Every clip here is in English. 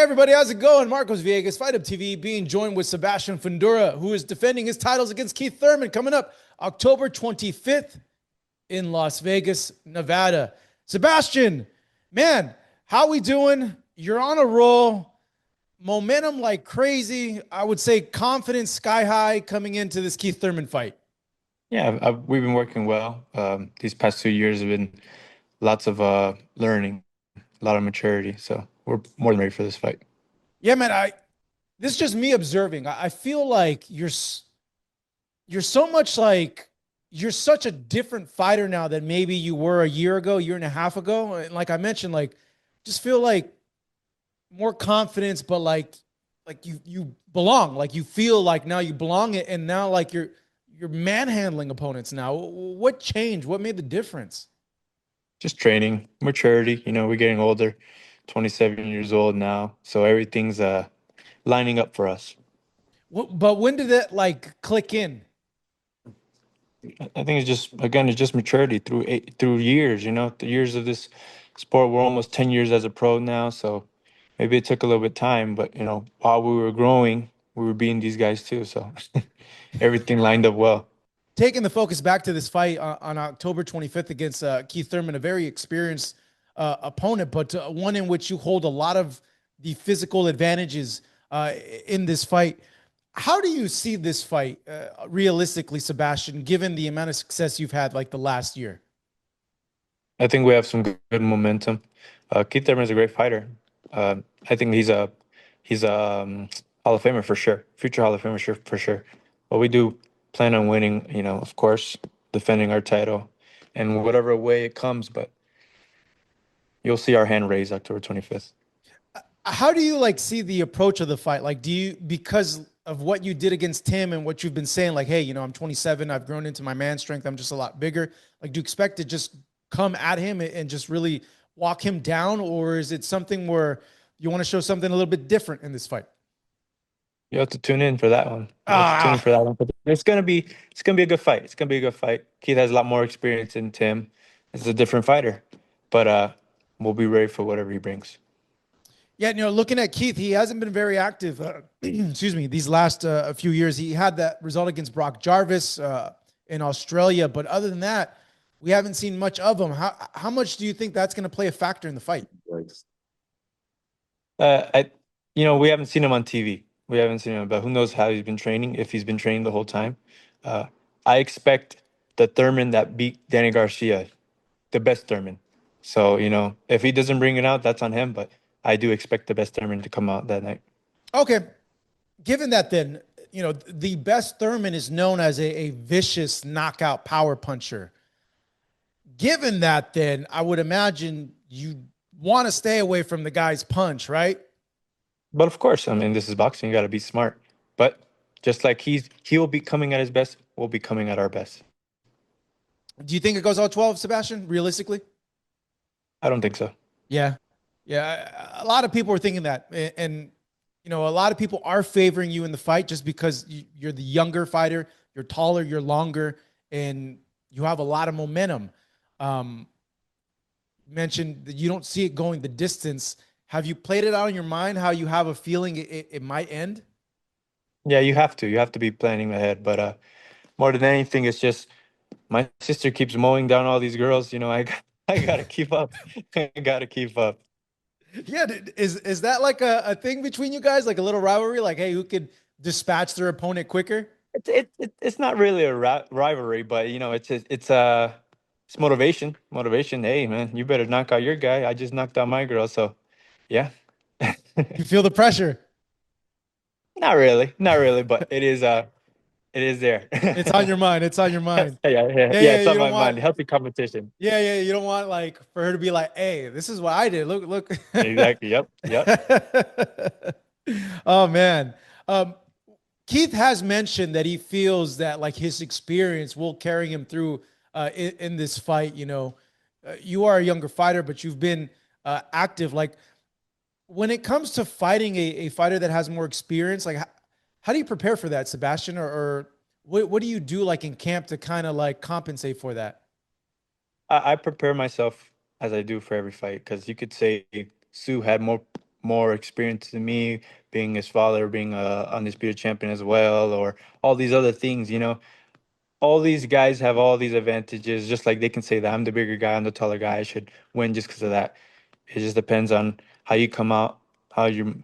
everybody, how's it going? Marcos Viegas, Fight Up TV, being joined with Sebastian Fundora, who is defending his titles against Keith Thurman, coming up October 25th in Las Vegas, Nevada. Sebastian, man, how we doing? You're on a roll. Momentum like crazy. I would say confidence sky high coming into this Keith Thurman fight. Yeah, we've been working well. These past 2 years have been lots of learning, a lot of maturity. So we're more than ready for this fight. Yeah, man, this is just me observing. I feel like you're so much like you're such a different fighter now than maybe you were a year ago, year and a half ago. And like I mentioned, like just feel like more confidence, but like you belong. Like you feel like now you belong it, and now like you're manhandling opponents now. What changed? What made the difference? Just training, maturity. We're getting older, 27 years old now. So everything's lining up for us. But when did that like click in? I think it's just maturity through years. The years of this sport. We're almost 10 years as a pro now. So maybe it took a little bit of time, but while we were growing, we were beating these guys too. So everything lined up well. Taking the focus back to this fight on October 25th against Keith Thurman, a very experienced opponent, but one in which you hold a lot of the physical advantages in this fight. How do you see this fight realistically, Sebastian, given the amount of success you've had like the last year? I think we have some good momentum. Keith Thurman is a great fighter. I think he's a Hall of Famer for sure, future Hall of Famer for sure. But we do plan on winning. Of course, defending our title, and whatever way it comes. But you'll see our hand raised October 25th. How do you like see the approach of the fight? Like, do you, because of what you did against Tim and what you've been saying, like, hey, I'm 27, I've grown into my man strength, I'm just a lot bigger. Like, do you expect to just come at him and just really walk him down, or is it something where you want to show something a little bit different in this fight? You have to tune in for that one. You have to tune in Ah, for that one. But it's gonna be a good fight. It's gonna be a good fight. Keith has a lot more experience than Tim. It's a different fighter, but we'll be ready for whatever he brings. yeah, looking at Keith, he hasn't been very active. Excuse me, these last few years. He had that result against Brock Jarvis in Australia, but other than that, we haven't seen much of him. How much do you think that's going to play a factor in the fight? I, we haven't seen him on TV. We haven't seen him, but who knows how he's been training, if he's been training the whole time. Uh, I expect the Thurman that beat Danny Garcia, the best Thurman. So, if he doesn't bring it out, that's on him. But I do expect the best Thurman to come out that night. Okay, given that, then the best Thurman is known as a vicious knockout power puncher. Given that, then I would imagine you want to stay away from the guy's punch, right? But of course, I mean, this is boxing. You got to be smart. But just like he will be coming at his best, we'll be coming at our best. Do you think it goes all 12, Sebastian, realistically? I don't think so. Yeah. Yeah. A lot of people are thinking that. And a lot of people are favoring you in the fight just because you're the younger fighter, you're taller, you're longer, and you have a lot of momentum. Um, Mentioned that you don't see it going the distance. Have you played it out in your mind how you have a feeling it might end? Yeah, you have to. You have to be planning ahead. But more than anything, it's just my sister keeps mowing down all these girls. I gotta keep up. I gotta keep up. Yeah, is that like a thing between you guys, like a little rivalry, like hey, who could dispatch their opponent quicker? It's not really a rivalry, but it's motivation. Motivation. Hey, man, you better knock out your guy. I just knocked out my girl, so yeah. You feel the pressure. Not really, but it is there. It's on your mind. It's on your Yeah, mind. yeah, Yeah, yeah. yeah. It's You on don't my want. mind. Healthy competition. Yeah, yeah. You don't want like for her to be like, "Hey, this is what I did. Look, look." Exactly. Yep. Yep. Oh man. Um, Keith has mentioned that he feels that like his experience will carry him through in this fight. You are a younger fighter, but you've been active. Like when it comes to fighting a fighter that has more experience, like how do you prepare for that, Sebastian? Or what do you do like in camp to kind of like compensate for that? I prepare myself as I do for every fight because you could say Sue had more experienced than me, being his father, being a undisputed champion as well, or all these other things. All these guys have all these advantages. Just like they can say that I'm the bigger guy, I'm the taller guy, I should win just because of that. It just depends on how you come out, how you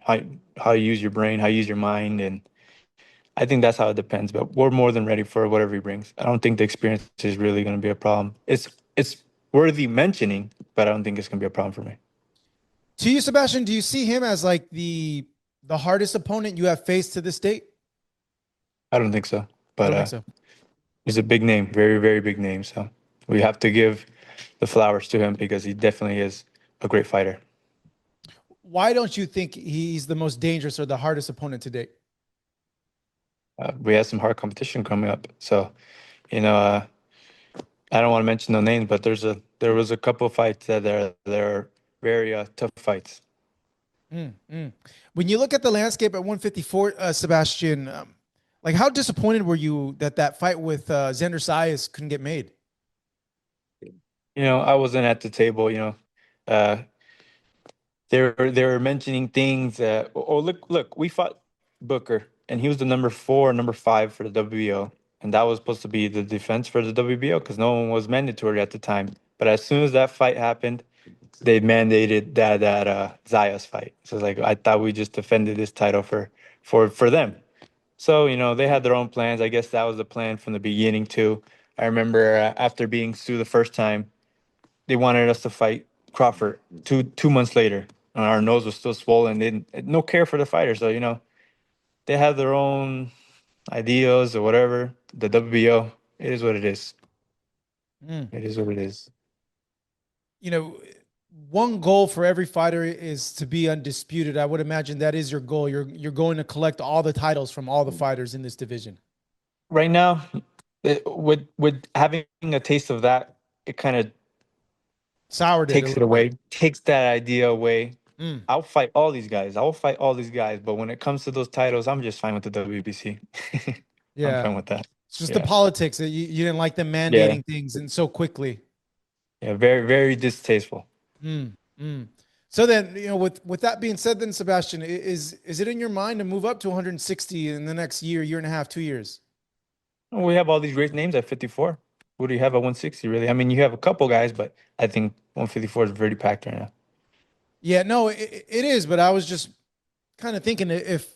use your brain, how you use your mind, and I think that's how it depends. But we're more than ready for whatever he brings. I don't think the experience is really going to be a problem. It's worthy mentioning, but I don't think it's going to be a problem for me. To you, Sebastian, do you see him as like the hardest opponent you have faced to this date? I don't think so. You But don't think so? he's a big name, very, very big name. So we have to give the flowers to him because he definitely is a great fighter. Why don't you think he's the most dangerous or the hardest opponent to date? We have some hard competition coming up. So, you know, I don't want to mention no names, but there was a couple of fights that they're very tough fights. Mm, mm. When you look at the landscape at 154, Sebastian, like how disappointed were you that that fight with Xander Sayas couldn't get made? I wasn't at the table. Uh, they were mentioning things. Oh, look, we fought Booker, and he was the number 4, number 5 for the WBO, and that was supposed to be the defense for the WBO because no one was mandatory at the time. But as soon as that fight happened, they mandated that Zayas fight. So it's like I thought we just defended this title for them. So they had their own plans. I guess that was the plan from the beginning too. I remember after being sued the first time, they wanted us to fight Crawford 2 months later. And our nose was still swollen. They didn't, no care for the fighter. So they have their own ideas or whatever. The WBO, it is what it is. Mm. It is what it is. You know, one goal for every fighter is to be undisputed. I would imagine that is your goal. You're going to collect all the titles from all the fighters in this division. Right now, with having a taste of that, it kind of Soured it a takes it little bit. away, takes that idea away. Mm. I'll fight all these guys. I will fight all these guys. But when it comes to those titles, I'm just fine with the WBC. I'm Yeah. fine with that. It's just the Yeah. politics that you didn't like them Yeah. mandating things and so quickly. Yeah. Very, very distasteful. Mm, mm. So then, with that being said, then Sebastian, is it in your mind to move up to 160 in the next year and a half, 2 years? We have all these great names at 54. Who do you have at 160, really? I mean, you have a couple guys, but I think 154 is very packed right now. Yeah, no, it is. But I was just kind of thinking if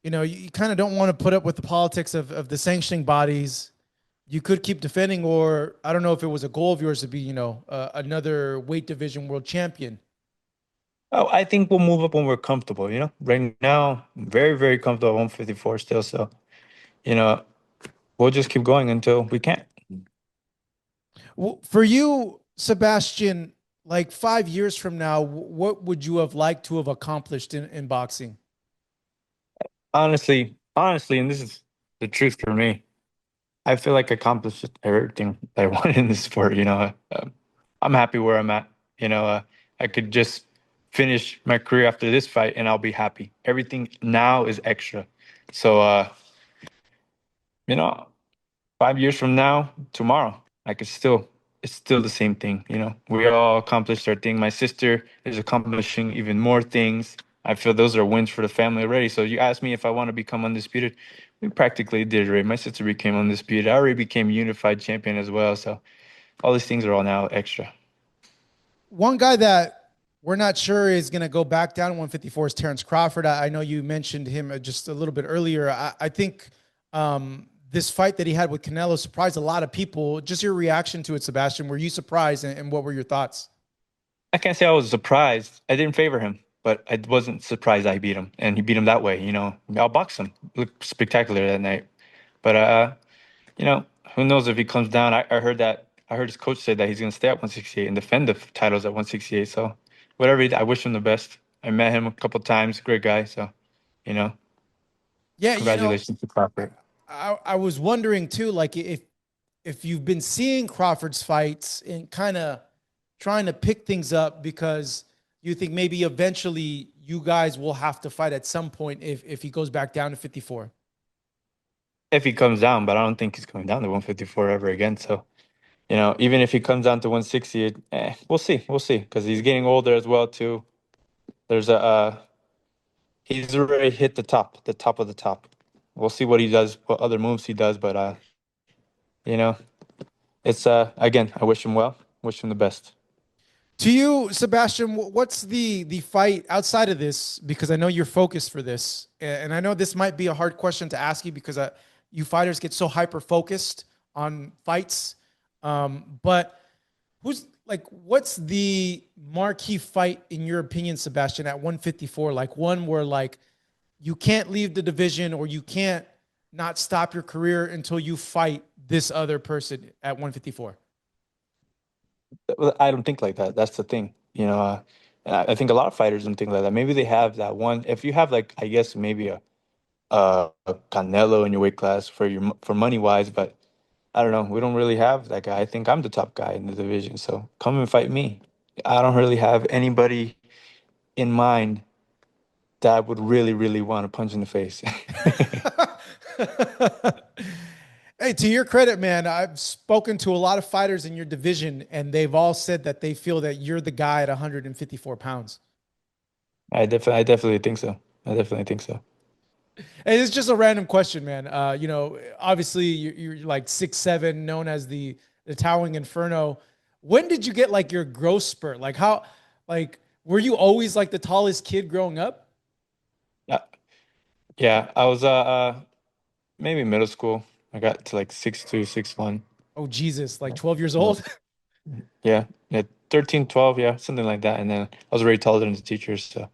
you kind of don't want to put up with the politics of the sanctioning bodies, you could keep defending, or I don't know if it was a goal of yours to be, another weight division world champion. Oh, I think we'll move up when we're comfortable. Right now, very, very comfortable at 154 still. So, you know, we'll just keep going until we can't. Well, for you, Sebastian, like 5 years from now, what would you have liked to have accomplished in boxing? Honestly, and this is the truth for me. I feel like I accomplished everything I wanted in this sport. I'm happy where I'm at. I could just finish my career after this fight, and I'll be happy. Everything now is extra. So, you know, 5 years from now, tomorrow, I could still. It's still the same thing. We all accomplished our thing. My sister is accomplishing even more things. I feel those are wins for the family already. So you asked me if I want to become undisputed. We practically did, right? My sister became undisputed. I already became unified champion as well. So all these things are all now extra. One guy that we're not sure is going to go back down 154 is Terrence Crawford. I know you mentioned him just a little bit earlier. I think this fight that he had with Canelo surprised a lot of people. Just your reaction to it, Sebastian. Were you surprised, and what were your thoughts? I can't say I was surprised. I didn't favor him, but I wasn't surprised I beat him, and he beat him that way. I'll box him. Looked spectacular that night. But who knows if he comes down? I heard his coach say that he's going to stay at 168 and defend the titles at 168. So whatever, I wish him the best. I met him a couple times. Great guy. So you know, Yeah, congratulations to Crawford. I was wondering too, like if you've been seeing Crawford's fights and kind of trying to pick things up because you think maybe eventually you guys will have to fight at some point if he goes back down to 54. If he comes down, but I don't think he's coming down to 154 ever again. So even if he comes down to 160, we'll see, we'll see, because he's getting older as well too. There's a he's already hit the top of the top. We'll see what he does, what other moves he does, but you know, it's again, I wish him well, wish him the best. To you, Sebastian, what's the fight outside of this? Because I know you're focused for this, and I know this might be a hard question to ask you because you fighters get so hyper focused on fights. But who's like, what's the marquee fight in your opinion, Sebastian, at 154? Like one where like you can't leave the division or you can't not stop your career until you fight this other person at 154. Well, I don't think like that. That's the thing, you know. I think a lot of fighters don't think like that. Maybe they have that one. If you have like, I guess maybe a Canelo in your weight class for for money wise, but I don't know. We don't really have that guy. I think I'm the top guy in the division, so come and fight me. I don't really have anybody in mind that I would really, really want to punch in the face. Hey, to your credit, man, I've spoken to a lot of fighters in your division, and they've all said that they feel that you're the guy at 154 pounds. I definitely think so. I definitely think so. And it's just a random question, man. Obviously you're like 6'7", known as the Towering Inferno. When did you get like your growth spurt? Like how, like were you always like the tallest kid growing up? Yeah, yeah. I was maybe middle school. I got to like 6'2", 6'1". Oh Jesus, like 12 years Yeah, old. yeah, yeah, 13, 12, yeah, something like that. And then I was already taller than the teachers, so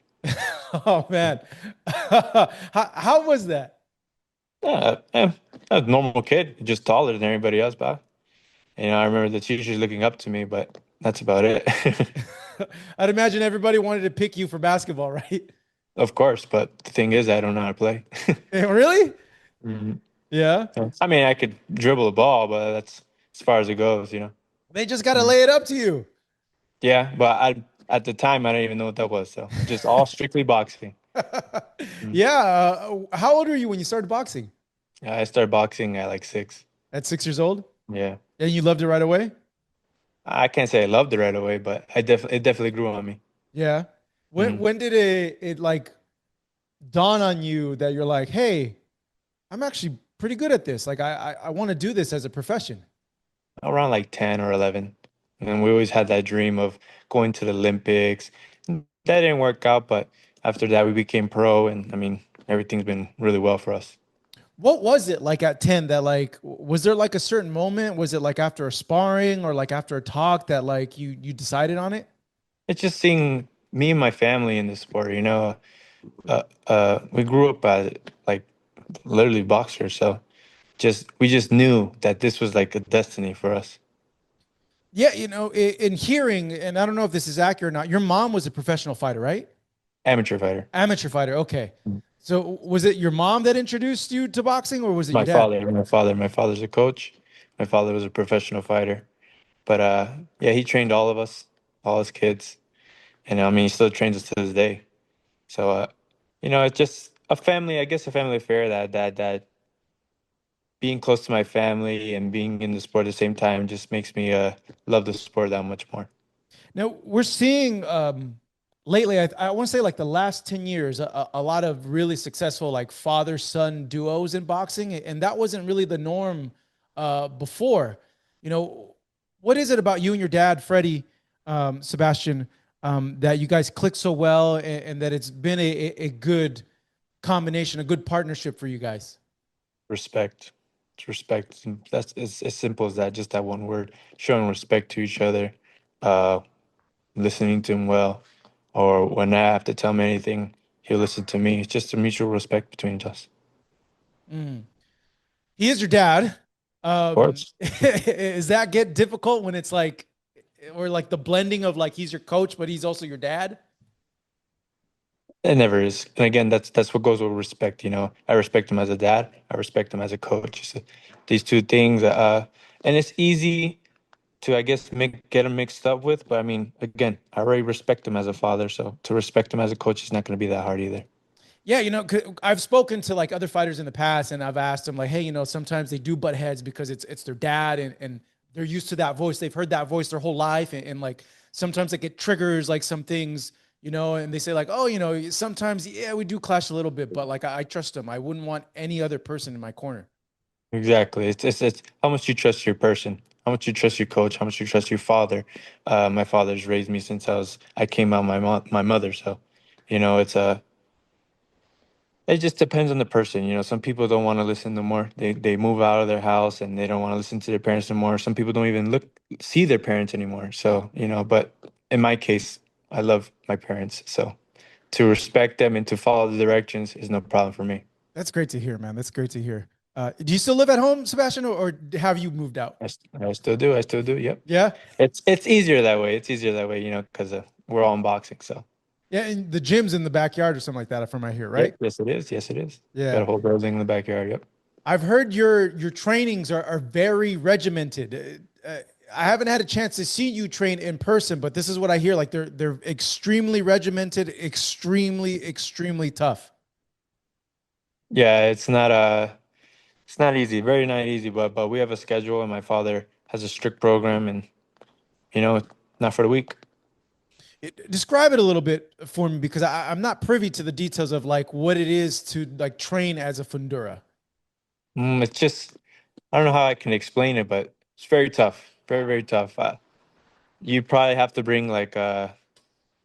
Oh man, how was that? yeah, yeah, I was a normal kid, just taller than everybody else, but I remember the teachers looking up to me, but that's about it. I'd imagine everybody wanted to pick you for basketball, right? Of course, but the thing is, I don't know how to play. Really? Mhm. Yeah. I mean, I could dribble a ball, but that's as far as it goes, you know. They just got to Mhm. lay it up to you. Yeah, but at the time I didn't even know what that was, so just all strictly boxing. Mhm. Yeah. How old were you when you started boxing? Yeah, I started boxing at like 6. At 6 years old? Yeah, And you loved it right away? I can't say I loved it right away, but it definitely grew on me. Yeah. When Hmm. when did it like dawn on you that you're like, hey, I'm actually pretty good at this. Like I want to do this as a profession. Around like 10 or 11, and we always had that dream of going to the Olympics. That didn't work out, but after that we became pro, and I mean everything's been really well for us. What was it like at 10 that like was there like a certain moment? Was it like after a sparring or like after a talk that like you decided on it? It's just seeing me and my family in the sport, we grew up as like literally boxers, so just we just knew that this was like a destiny for us. Yeah, in hearing, and I don't know if this is accurate or not, your mom was a professional fighter, right? Amateur fighter. Amateur fighter. Okay. So was it your mom that introduced you to boxing or was it your dad? My father's a coach. My father was a professional fighter. But yeah, he trained all of us, all his kids. And I mean, he still trains us to this day. So it's just a family, I guess a family affair that being close to my family and being in the sport at the same time just makes me love the sport that much more. Now we're seeing lately, I want to say like the last 10 years, a lot of really successful like father son duos in boxing. And that wasn't really the norm before. You know, what is it about you and your dad, Freddie, Sebastian, that you guys click so well and that it's been a good combination, a good partnership for you guys? Respect. It's respect. That's it's as simple as that, just that one word. Showing respect to each other, uh, listening to him well, or when I have to tell him anything, he'll listen to me. It's just a mutual respect between us. Mm. He is your dad. Of course. Does that get difficult when it's like, or like the blending of like he's your coach, but he's also your dad? It never is. And again, that's what goes with respect. I respect him as a dad. I respect him as a coach. So these two things, and it's easy to, I guess, get him mixed up with. But I mean, again, I already respect him as a father, so to respect him as a coach is not going to be that hard either. Yeah, I've spoken to like other fighters in the past, and I've asked them like, hey, sometimes they do butt heads because it's their dad, and they're used to that voice. They've heard that voice their whole life, and like sometimes like it triggers like some things and they say like, oh, sometimes, yeah, we do clash a little bit, but like, I trust him. I wouldn't want any other person in my corner. Exactly. It's how much you trust your person, how much you trust your coach, how much you trust your father. My father's raised me since I came out my mother. So, it's it just depends on the person. Some people don't want to listen no more. They move out of their house and they don't want to listen to their parents anymore. Some people don't even see their parents anymore. So, but in my case, I love my parents. So to respect them and to follow the directions is no problem for me. That's great to hear, man. That's great to hear. Do you still live at home, Sebastian, or have you moved out? I still do. I still do. Yep. Yeah. It's easier that way. It's easier that way, because we're all unboxing. So Yeah. And the gym's in the backyard or something like that from right here, right? yep, yes it is. Yes it is. Got Yeah. a whole building in the backyard. Yep. I've heard your trainings are very regimented. I haven't had a chance to see you train in person, but this is what I hear. Like they're extremely regimented, extremely tough. Yeah, it's not easy, very not easy, but we have a schedule and my father has a strict program and you know, not for the weak. Describe it a little bit for me because I'm not privy to the details of like what it is to like train as a Fundura. It's just I don't know how I can explain it, but it's very tough. Very, very tough. You probably have to bring like a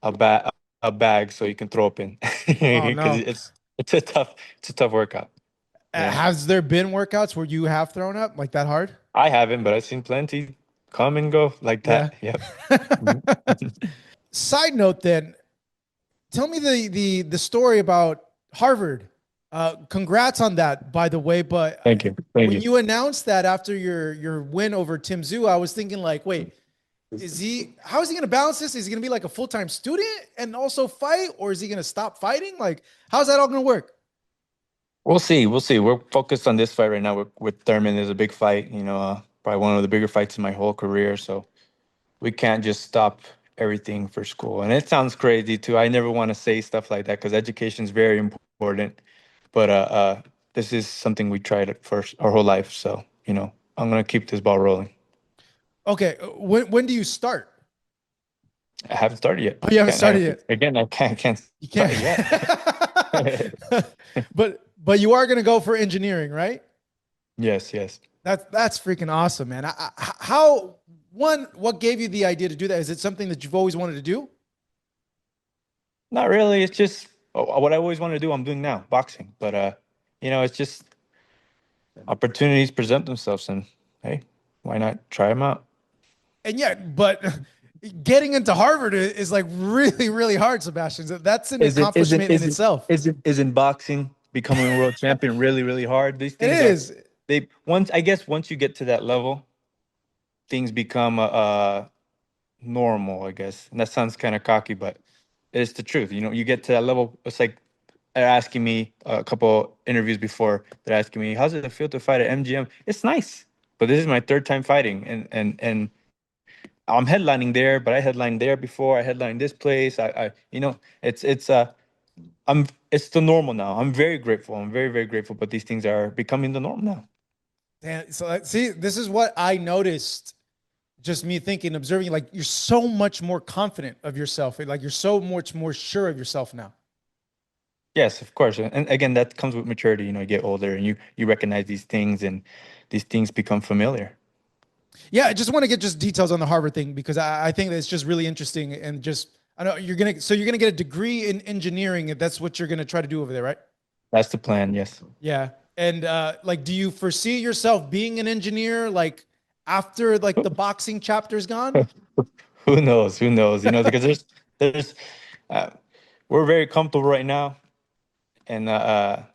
bag so you can throw up in Oh because no. it's a tough workout. Yeah. Has there been workouts where you have thrown up like that hard? I haven't, but I've seen plenty come and go like Yeah. that. Yep. Mhm. Side note then, tell me the story about Harvard. Congrats on that, by the way. But Thank you. Thank when you. you announced that after your win over Tim Zhu, I was thinking like, wait, how is he going to balance this? Is he going to be like a full time student and also fight, or is he going to stop fighting? Like, how's that all going to work? We'll see. We'll see. We're focused on this fight right now with Thurman. There's a big fight, probably one of the bigger fights in my whole career. So we can't just stop everything for school. And it sounds crazy too. I never want to say stuff like that because education is very important. But this is something we tried at first our whole life. So, I'm gonna keep this ball rolling. Okay, when do you start? I haven't started yet. Oh, you haven't started yet. Again, I can't You start can't. yet. but you are going to go for engineering, right? Yes, yes. That's freaking awesome, man. How what gave you the idea to do that? Is it something that you've always wanted to do? Not really. It's just what I always wanted to do. I'm doing now, boxing. But it's just opportunities present themselves, and hey, why not try them out? And yeah, but getting into Harvard is like really hard, Sebastian. That's an Is it is it accomplishment in is it itself. isn't boxing becoming a world champion really hard? These It things are is. they once I guess once you get to that level, things become normal. I guess, and that sounds kind of cocky, but it's the truth. You get to that level. It's like they're asking me a couple interviews before. They're asking me, "How's it feel to fight at MGM?" It's nice, but this is my third time fighting, and I'm headlining there, but I headlined there before. I headlined this place. It's the normal now. I'm very grateful. I'm very, very grateful. But these things are becoming the norm now. And so see, this is what I noticed. Just me thinking, observing, like you're so much more confident of yourself. Like you're so much more sure of yourself now. Yes, of course. And again, that comes with maturity. You get older and you recognize these things and these things become familiar. Yeah, I just want to get just details on the Harvard thing because I think that it's just really interesting and just I know you're gonna get a degree in engineering if that's what you're gonna try to do over there, right? That's the plan. Yes. Yeah. And like do you foresee yourself being an engineer like after like the boxing chapter's gone? Who knows? Who knows? Because there's uh, we're very comfortable right now, and I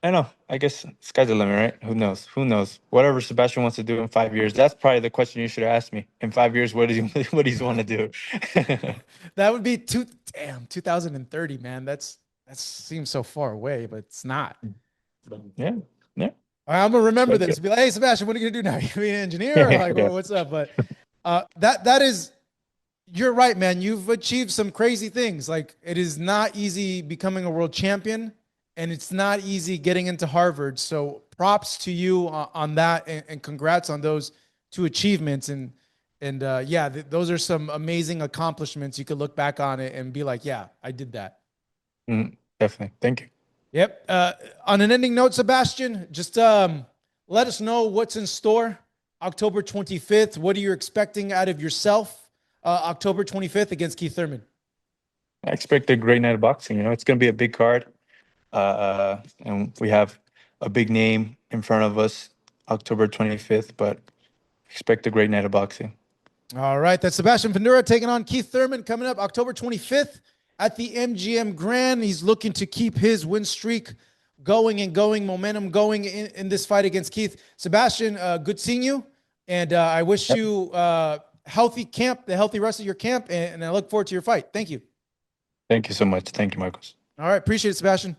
know. I guess sky's the limit, right? Who knows? Who knows? Whatever Sebastian wants to do in 5 years, that's probably the question you should ask me. In 5 years, what does he what does he want to do? That would be 2030, man. That seems so far away, but it's not. Yeah, yeah. I'm gonna remember Thank this. you. Be like, hey, Sebastian, what are you gonna do now? You be an engineer? Or Yeah, like, yeah. what's up? But that is, you're right, man. You've achieved some crazy things. Like, it is not easy becoming a world champion, and it's not easy getting into Harvard. So, props to you on that, and congrats on those two achievements. And And yeah, those are some amazing accomplishments. You could look back on it and be like, yeah, I did that. Definitely. Thank you. Yep. On an ending note, Sebastian, just let us know what's in store October 25th. What are you expecting out of yourself October 25th against Keith Thurman? I expect a great night of boxing. You know, it's going to be a big card, and we have a big name in front of us, October 25th. But expect a great night of boxing. All right. That's Sebastian Fundora taking on Keith Thurman coming up October 25th at the MGM Grand. He's looking to keep his win streak going and going, momentum going in this fight against Keith. Sebastian, good seeing you. And I wish you healthy camp, the healthy rest of your camp. And I look forward to your fight. Thank you. Thank you so much. Thank you, Marcos. All right. Appreciate it, Sebastian.